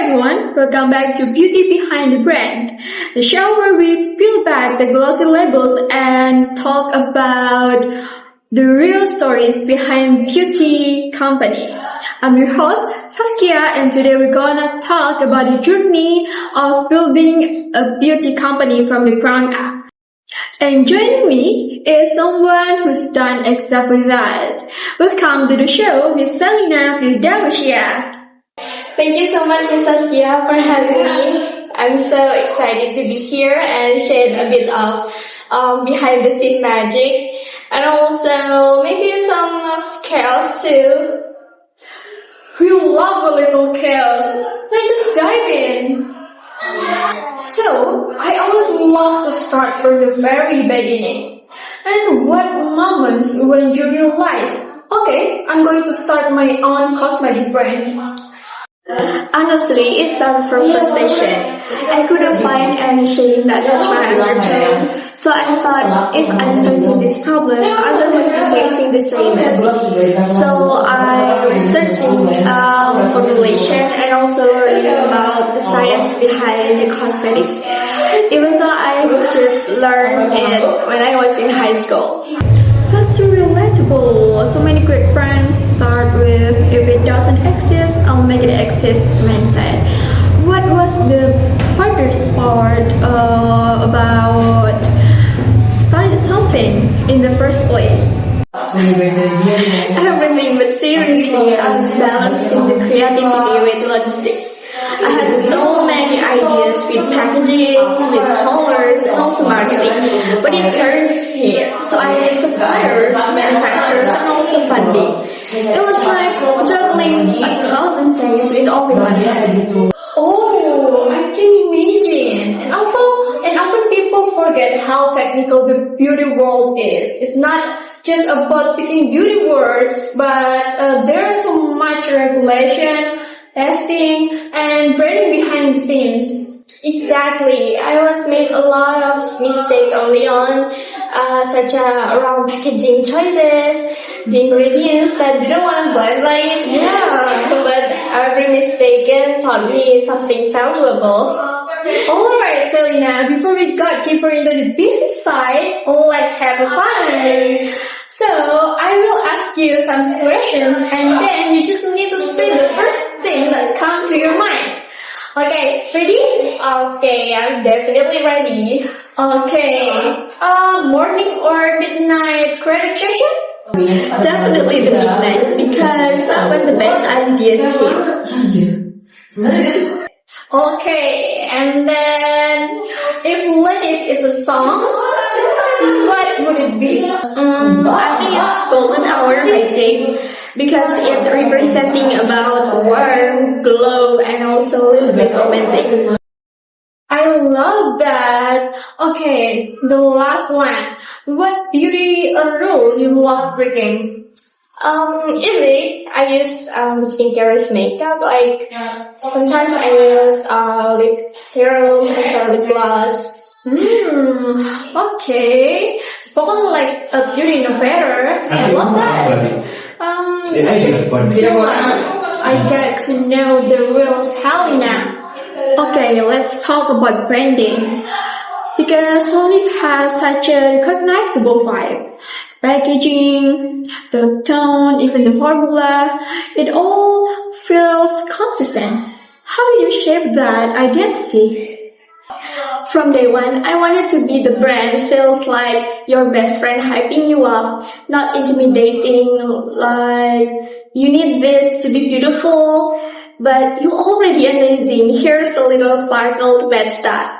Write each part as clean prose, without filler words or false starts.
everyone, welcome back to Beauty Behind the Brand, the show where we peel back the glossy labels and talk about the real stories behind beauty company. I'm your host, Saskia, and today we're gonna talk about the journey of building a beauty company from the ground up. And joining me is someone who's done exactly that. Welcome to the show, Miss Selina Firdausiyah. Thank you so much, Miss Saskia, for having me. I'm so excited to be here and share a bit of behind the scene magic and also maybe some of chaos too. We love a little chaos. Let's just dive in. So, I always love to start from the very beginning. And what moments when you realize, okay, I'm going to start my own cosmetic brand? Honestly, it started from frustration. I couldn't find any shade that matched my undertone. So I thought, if I'm facing this problem, others must be facing the same as me. So I researching formulation and also learning about the science behind the cosmetics. Even though I just learned it when I was in high school. That's so relatable. So many great brands start with, if it doesn't exist, I'll make it exist mindset. What was the hardest part about starting something in the first place? Everything, but seriously, I was balancing the creativity with logistics. I had so many ideas with packaging, with colors, and also marketing, but it turns here. So I had suppliers, manufacturers, and also funding. It was like juggling 1,000 things with only one hand. Oh, I can imagine. And often people forget how technical the beauty world is. It's not just about picking beauty words, but there's so much regulation, testing, and branding behind the scenes. Exactly. I was made a lot of mistakes early on, such as around packaging choices, the ingredients that didn't want to blend right. Yeah. But every mistake taught me something valuable. Alright, Selina, before we got deeper into the business side, let's have a fun. So, I will ask you some questions and then you just need to say the first thing that comes to your mind. Okay, ready? Okay, I'm definitely ready. Okay, morning or midnight creative session? Definitely the midnight, because that's when the best ideas hit. Okay, and then if Linéve is a song, what would it be? I think it's Golden Hour by Jake, because it's representing about warm, glow, and also a little bit romantic. I love that. Okay, the last one. What beauty rule you love breaking? Usually I use skincare as makeup. Like sometimes I use lip serum instead of lip gloss. Okay. Spoken like a beauty innovator. I love that. I get to know the real Selina. Okay, let's talk about branding. Because Linéve has such a recognizable vibe. Packaging, the tone, even the formula, it all feels consistent. How did you shape that identity? From day one, I wanted to be the brand feels like your best friend hyping you up, not intimidating, like you need this to be beautiful, but you're already amazing. Here's a little sparkle to match that.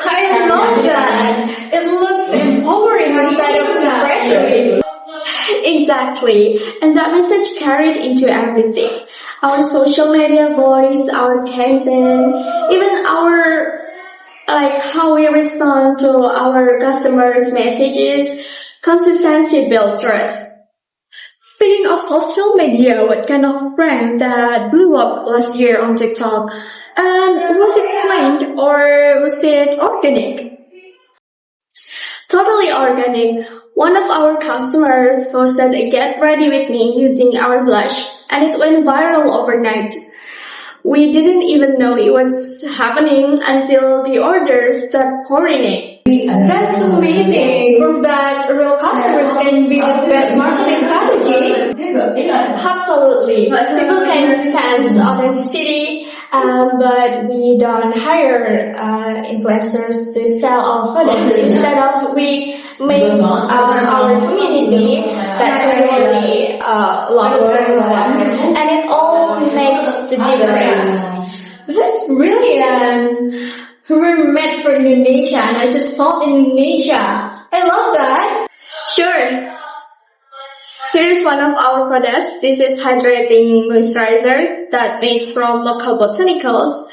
I love that. It looks empowering instead of impressive. Exactly. And that message carried into everything. Our social media voice, our campaign, even our, how we respond to our customers' messages, consistency builds trust. Speaking of social media, what kind of brand that blew up last year on TikTok? And was it planned or was it organic? Totally organic. One of our customers posted a get ready with me using our blush, and it went viral overnight. We didn't even know it was happening until the orders started pouring in. That's amazing. Proof that real customers can be the best marketing strategy. Absolutely. People can sense authenticity, but we don't hire influencers to sell our products. Instead of we make our community that really loves everyone, and it all makes the difference. That's brilliant. We're made for Indonesia and I just sold in Indonesia. I love that. Sure. Here is one of our products. This is hydrating moisturizer that made from local botanicals.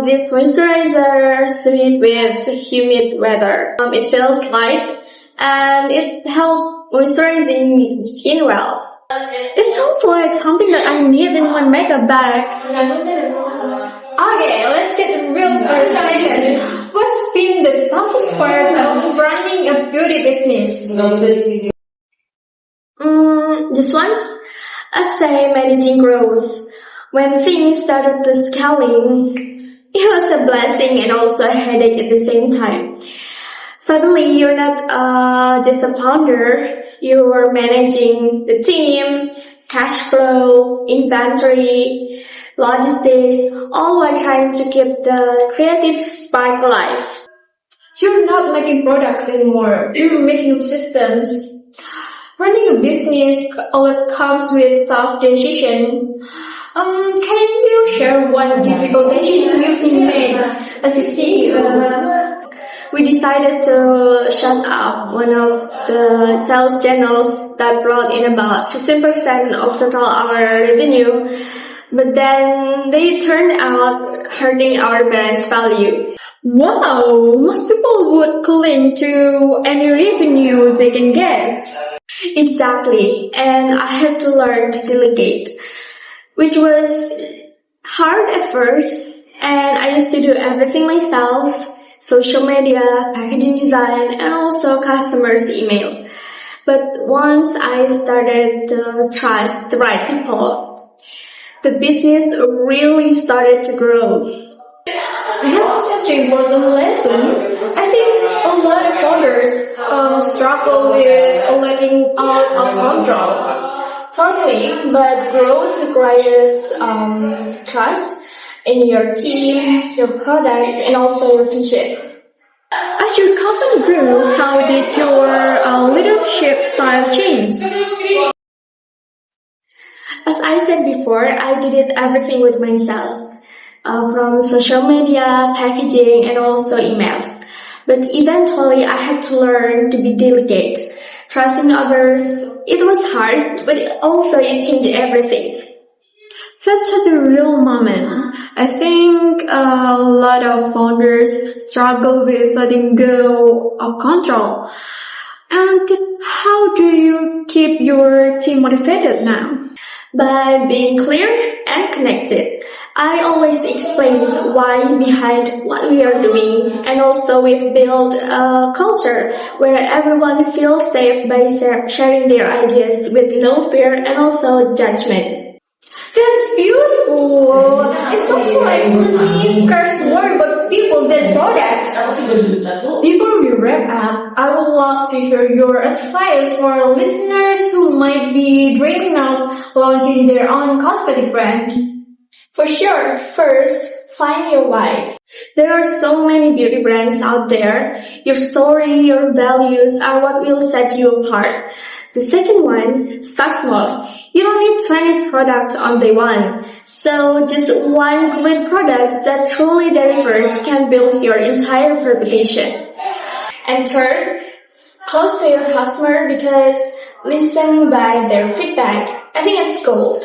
This moisturizer suited with humid weather. It feels light and it helps moisturizing skin well. It sounds like something that I need in my makeup bag. Okay, let's get real for a second. What's been the toughest part of running a beauty business? Just once, I'd say managing growth. When things started to scaling, it was a blessing and also a headache at the same time. Suddenly, you're not just a founder, you're managing the team, cash flow, inventory, logistics, all while trying to keep the creative spark alive. You're not making products anymore, you're making systems. Running a business always comes with tough decisions. Can you share one difficult decision you've made as a CEO? We decided to shut up one of the sales channels that brought in about 15% of total our revenue, but then they turned out hurting our brand's value. Wow, most people would cling to any revenue they can get. Exactly, and I had to learn to delegate, which was hard at first, and I used to do everything myself. Social media, packaging design, and also customers' email. But once I started to trust the right people, the business really started to grow. That's such an important lesson. I think a lot of founders struggle with letting out of control. Totally, but growth requires trust in your team, your products, and also your vision. As your company grew, how did your leadership style change? As I said before, I did everything with myself, from social media, packaging, and also emails. But eventually, I had to learn to be delegate. Trusting others, it was hard, but it changed everything. That's such a real moment. I think a lot of founders struggle with letting go of control. And how do you keep your team motivated now? By being clear and connected. I always explain why behind what we are doing, and also we've built a culture where everyone feels safe by sharing their ideas with no fear and also judgment. That's beautiful. It sounds like Linéve cares more about people than products. Before we wrap up, I would love to hear your advice for listeners who might be dreaming of launching their own cosmetic brand. For sure, first, find your why. There are so many beauty brands out there. Your story, your values are what will set you apart. The second one, start small. You don't need 20 products on day one. So just one great product that truly delivers can build your entire reputation. And third, close to your customer because listen by their feedback. I think it's gold.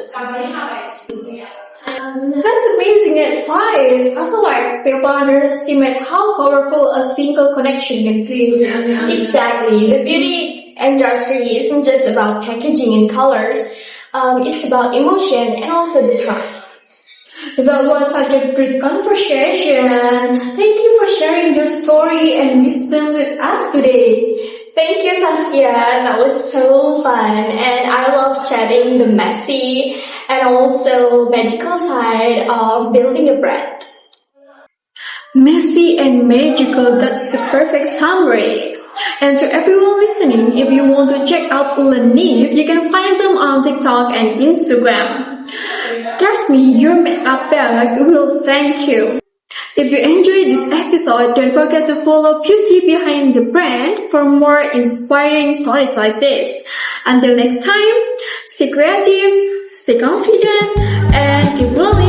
That's amazing advice. I feel like people underestimate how powerful a single connection can be. Exactly. The beauty industry isn't just about packaging and colors. It's about emotion and also the trust. That was such a great conversation. Thank you for sharing your story and wisdom with us today. Thank you, Saskia. That was so fun. And I love chatting the messy and also magical side of building a brand. Messy and magical, that's the perfect summary. And to everyone listening, if you want to check out Linéve, you can find them on TikTok and Instagram. Trust me, your makeup bag will thank you. If you enjoyed this episode, don't forget to follow Beauty Behind the Brand for more inspiring stories like this. Until next time, stay creative, stay confident, and keep loving.